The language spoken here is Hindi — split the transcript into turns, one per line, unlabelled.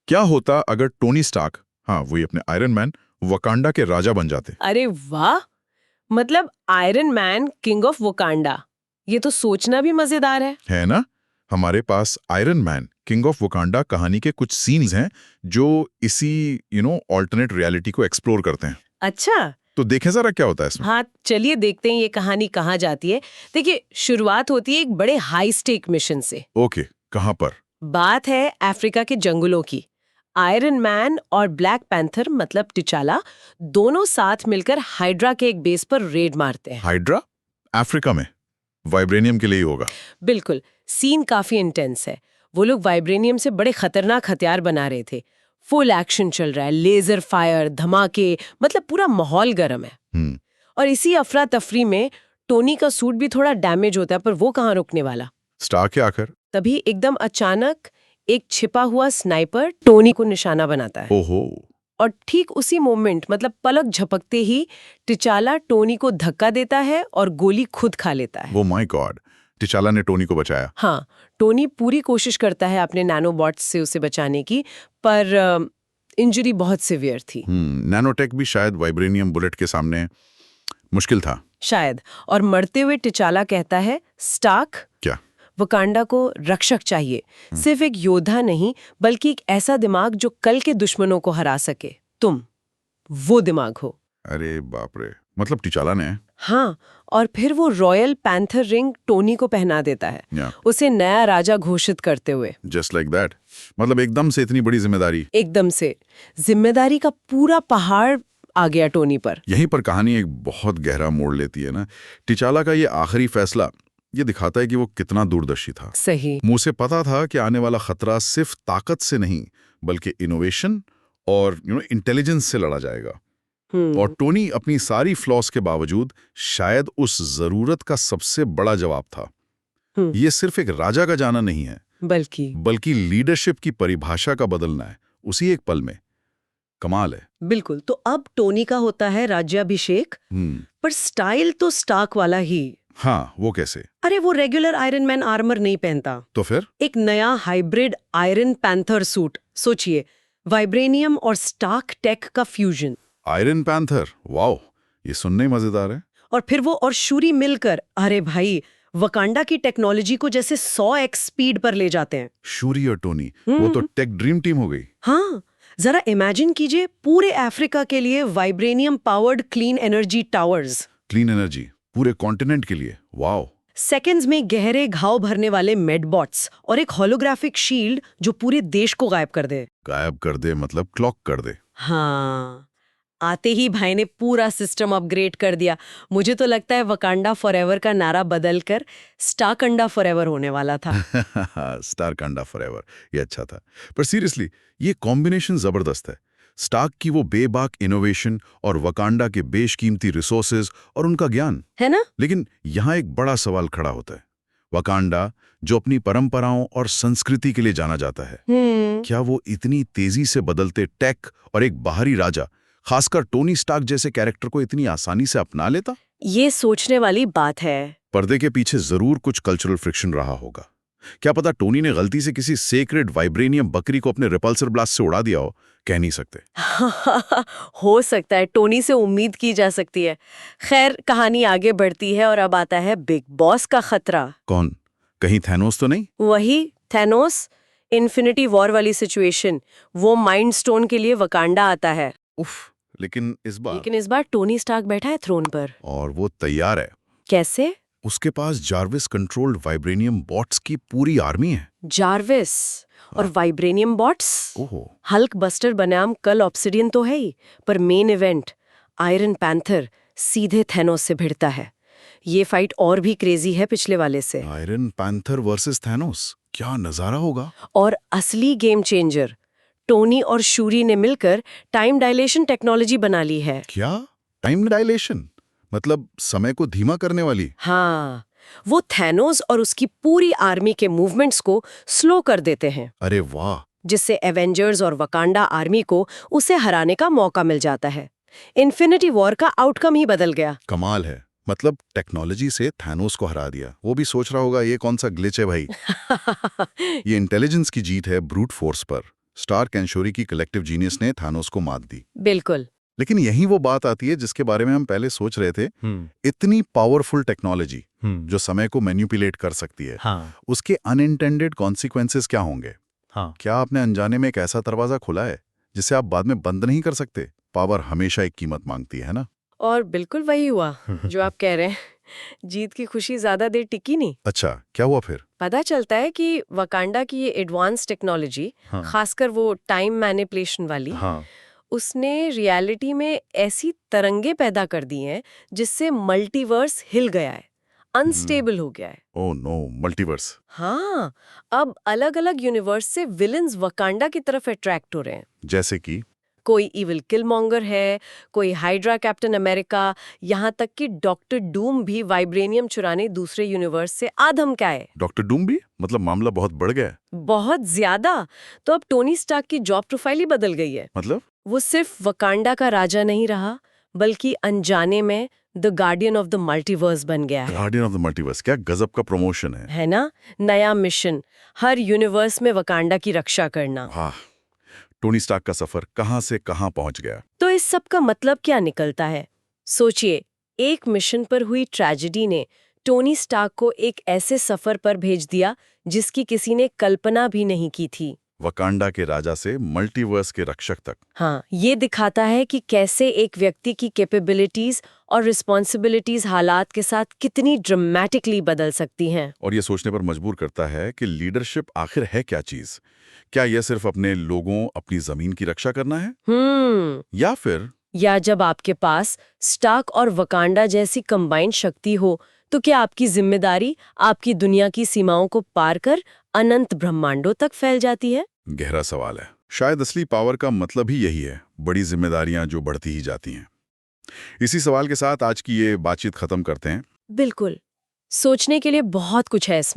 क्या होता अगर टोनी स्टार्क, हाँ वही अपने आयरन मैन, वकांडा के राजा बन जाते?
अरे वाह, मतलब Iron Man king of Wakanda, ये तो सोचना भी मजेदार है
ना? हमारे पास Iron Man king of Wakanda कहानी के कुछ सीन्स हैं जो इसी ऑल्टरनेट रियलिटी को एक्सप्लोर करते हैं।
अच्छा,
तो देखें जरा क्या होता है इसमें।
हाँ चलिए देखते हैं ये कहानी कहाँ जाती है। देखिए, शुरुआत होती है एक बड़े हाई स्टेक मिशन से।
ओके, कहाँ पर?
बात है अफ्रीका के जंगलों की। आयरन मैन और ब्लैक पैंथर मतलब टिचाला दोनों साथ मिलकर हाइड्रा के एक बेस पर रेड मारते हैं।
हाइड्रा? अफ्रीका में? वाइब्रेनियम के लिए ही होगा।
बिल्कुल, सीन काफी इंटेंस है। वो लोग वाइब्रेनियम से बड़े खतरनाक हथियार बना रहे थे। फुल एक्शन चल रहा है, लेजर फायर, धमाके, मतलब पूरा माहौल गर्म है। और इसी अफरा तफरी में टोनी का सूट भी थोड़ा डैमेज होता है, पर वो कहाँ रुकने वाला।
स्टार्क के आखिर?
तभी एकदम अचानक एक छिपा हुआ स्नाइपर टोनी को निशाना बनाता है।
ओहो।
और ठीक उसी मोमेंट, मतलब पलक झपकते ही, टिचाला टोनी को धक्का देता है और गोली खुद खा लेता है।
वो माय गॉड, टिचाला ने टोनी को बचाया।
हाँ, टोनी पूरी कोशिश करता है अपने नैनोबॉट्स से उसे बचाने की, पर इंजरी बहुत सिवियर थी।
नैनोटेक भी शायद वाइब्रेनियम बुलेट के सामने मुश्किल था
शायद। और मरते हुए टिचाला कहता है, स्टार्क,
क्या?
वकांडा को रक्षक चाहिए, सिर्फ एक योद्धा नहीं, बल्कि एक ऐसा दिमाग जो कल के दुश्मनों को हरा सके। तुम वो दिमाग हो।
अरे बाप रे, मतलब टिचाला ने?
हाँ, और फिर वो रॉयल पैंथर रिंग टोनी को पहना देता है, उसे नया राजा घोषित करते हुए।
जस्ट लाइक दैट, मतलब एकदम से इतनी बड़ी जिम्मेदारी।
एकदम से जिम्मेदारी का पूरा पहाड़ आ गया टोनी पर।
यहीं पर कहानी एक बहुत गहरा मोड़ लेती है ना। टिचाला का ये आखिरी फैसला ये दिखाता है कि वो कितना दूरदर्शी था।
सही।
मुझे से पता था कि आने वाला खतरा सिर्फ ताकत से नहीं, बल्कि इनोवेशन और इंटेलिजेंस से लड़ा जाएगा। और टोनी अपनी सारी फ्लॉस के बावजूद शायद उस जरूरत का सबसे बड़ा जवाब था। ये सिर्फ एक राजा का जाना नहीं है, बल्कि लीडरशिप की परिभाषा का बदलना है उसी एक पल में। कमाल है।
बिल्कुल। तो अब टोनी का होता है राज्याभिषेक, पर स्टाइल तो स्टार्क वाला ही।
हाँ, वो कैसे?
अरे वो रेगुलर आयरन मैन आर्मर नहीं पहनता।
तो फिर
एक नया हाइब्रिड आयरन पैंथर सूट। सोचिए, वाइब्रेनियम और स्टार्क टेक का फ्यूजन।
आयरन पैंथर, वाओ, ये सुनने ही मजेदार है।
और फिर वो और शूरी मिलकर, अरे भाई, वकांडा की टेक्नोलॉजी को जैसे 100x स्पीड पर ले जाते हैं।
शूरी और टोनी, वो तो टेक ड्रीम टीम हो गई।
हाँ, जरा इमेजिन कीजिए, पूरे अफ्रीका के लिए vibranium powered clean energy towers.
Clean energy पूरे कॉन्टिनेंट के लिए, वाओ।
सेकेंड्स में गहरे घाव भरने वाले मेडबॉट्स और एक होलोग्राफिक शील्ड जो पूरे देश को गायब कर दे।
गायब कर दे मतलब क्लॉक कर दे।
हाँ, आते ही भाई ने पूरा सिस्टम अपग्रेड कर दिया। मुझे तो लगता है वकांडा फॉरएवर का नारा बदलकर स्टारकंडा फॉरएवर होने वाला था।
स्टारकंडा फॉरएवर, ये अच्छा था। पर सीरियसली, ये कॉम्बिनेशन जबरदस्त है। स्टार्क की वो बेबाक इनोवेशन और वकांडा के बेशकीमती रिसोर्सेज और उनका ज्ञान,
है ना?
लेकिन यहाँ एक बड़ा सवाल खड़ा होता है। वकांडा जो अपनी परंपराओं और संस्कृति के लिए जाना जाता है, क्या वो इतनी तेजी से बदलते टेक और एक बाहरी राजा, खासकर टोनी स्टार्क जैसे कैरेक्टर को इतनी आसानी से अपना लेता?
ये सोचने वाली बात है।
पर्दे के पीछे जरूर कुछ कल्चरल फ्रिक्शन रहा होगा। क्या पता टोनी ने गलती से किसी सेक्रेड वाइब्रेनियम बकरी को अपने रिपल्सर ब्लास्ट से उड़ा दिया हो, कह नहीं सकते।
हो सकता है, टोनी से उम्मीद की जा सकती है। खैर, कहानी आगे बढ़ती है और अब आता है बिग बॉस का खतरा।
कौन? कहीं थैनोस तो नहीं?
वही थैनोस, इन्फिनिटी वॉर वाली सिचुएशन। वो माइंड स्टोन के लिए वकांडा आता है।
उफ, लेकिन इस बार
टोनी स्टार्क बैठा है थ्रोन पर।
और वो तैयार है।
कैसे?
उसके पास जार्विस कंट्रोल्ड वाइब्रेनियम बॉट्स की पूरी आर्मी है।
जार्विस और वाइब्रेनियम बॉट्स।
ओहो।
हल्क बस्टर बनाम कल ऑब्सिडियन तो है ही, पर मेन इवेंट आयरन पैंथर सीधे थैनोस से भिड़ता है। ये फाइट और भी क्रेजी है पिछले वाले से।
आयरन पैंथर वर्सेस थैनोस, क्या नजारा होगा।
और असली गेम चेंजर, टोनी और शूरी ने मिलकर टाइम डायलेशन टेक्नोलॉजी बना ली है।
क्या? टाइम डायलेशन मतलब समय को धीमा करने वाली?
हाँ, वो थैनोस और उसकी पूरी आर्मी के मूवमेंट्स को स्लो कर देते हैं।
अरे वाह।
जिससे एवेंजर्स और वकांडा आर्मी को उसे हराने का मौका मिल जाता है। इन्फिनिटी वॉर का आउटकम ही बदल गया।
कमाल है, मतलब टेक्नोलॉजी से थैनोस को हरा दिया। वो भी सोच रहा होगा ये कौन सा ग्लिच है भाई। ये इंटेलिजेंस की जीत है ब्रूट फोर्स पर, स्टार्क एंड शोरी की कलेक्टिव जीनियस ने थानोस को मात दी।
बिल्कुल।
लेकिन यही वो बात आती है जिसके बारे में हम पहले सोच रहे थे। इतनी पावरफुल टेक्नोलॉजी जो समय को मैनिपुलेट कर सकती है, उसके अनइंटेंडेड कॉन्सिक्वेंसेस क्या होंगे? क्या आपने अनजाने में एक ऐसा दरवाजा खुला है जिसे आप बाद में बंद नहीं कर सकते? पावर हमेशा एक कीमत मांगती है ना।
और बिल्कुल वही हुआ जो आप कह रहे हैं। जीत की खुशी ज्यादा देर टिकी नहीं।
अच्छा, क्या हुआ फिर?
पता चलता है कि वकांडा की ये एडवांस टेक्नोलॉजी, खासकर वो टाइम मैनिपुलेशन वाली, उसने रियलिटी में ऐसी तरंगे पैदा कर दी हैं जिससे मल्टीवर्स हिल गया है, अनस्टेबल हो गया है।
Oh no, multiverse.
हाँ, अब अलग-अलग यूनिवर्स से विलन्स वकांडा की तरफ अट्रैक्ट हो रहे हैं।
जैसे कि
कोई इविल किलमॉन्गर है, कोई हाइड्रा कैप्टन अमेरिका, यहाँ तक कि डॉक्टर डूम भी वाइब्रेनियम चुराने दूसरे यूनिवर्स से आधम का है।
डॉक्टर डूम भी? मतलब मामला बहुत बढ़ गया है।
बहुत ज्यादा। तो अब टोनी स्टार्क की जॉब प्रोफाइल ही बदल गई है।
मतलब
वो सिर्फ वकांडा का राजा नहीं रहा, बल्कि अनजाने में the guardian of the multiverse बन गया है।
गार्डियन ऑफ द मल्टीवर्स, क्या गजब का प्रमोशन है
ना? नया मिशन, हर यूनिवर्स में वकांडा की रक्षा करना।
वाह, टोनी स्टार्क का सफर कहां से कहां पहुंच गया।
तो इस सब का मतलब क्या निकलता है? सोचिए, एक मिशन पर हुई ट्रेजेडी ने टोनी स्टार्क को एक ऐसे सफर पर भेज दिया जिसकी किसी ने कल्पना भी नहीं की थी।
वकांडा के राजा से मल्टीवर्स के रक्षक तक।
हाँ, ये दिखाता है कि कैसे एक व्यक्ति की कैपेबिलिटीज और रिस्पॉन्सिबिलिटीज हालात के साथ कितनी ड्रामेटिकली बदल सकती हैं।
और ये सोचने पर मजबूर करता है कि लीडरशिप आखिर है क्या चीज? क्या यह सिर्फ अपने लोगों, अपनी जमीन की रक्षा करना है? या
जब आपके पास स्टार्क और वकांडा जैसी कंबाइंड शक्ति हो, तो क्या आपकी जिम्मेदारी आपकी दुनिया की सीमाओं को पार कर अनंत ब्रह्मांडों तक फैल जाती है?
गहरा सवाल है। शायद असली पावर का मतलब ही यही है, बड़ी जिम्मेदारियां जो बढ़ती ही जाती हैं। इसी सवाल के साथ आज की ये बातचीत खत्म करते हैं।
बिल्कुल, सोचने के लिए बहुत कुछ है इसमें।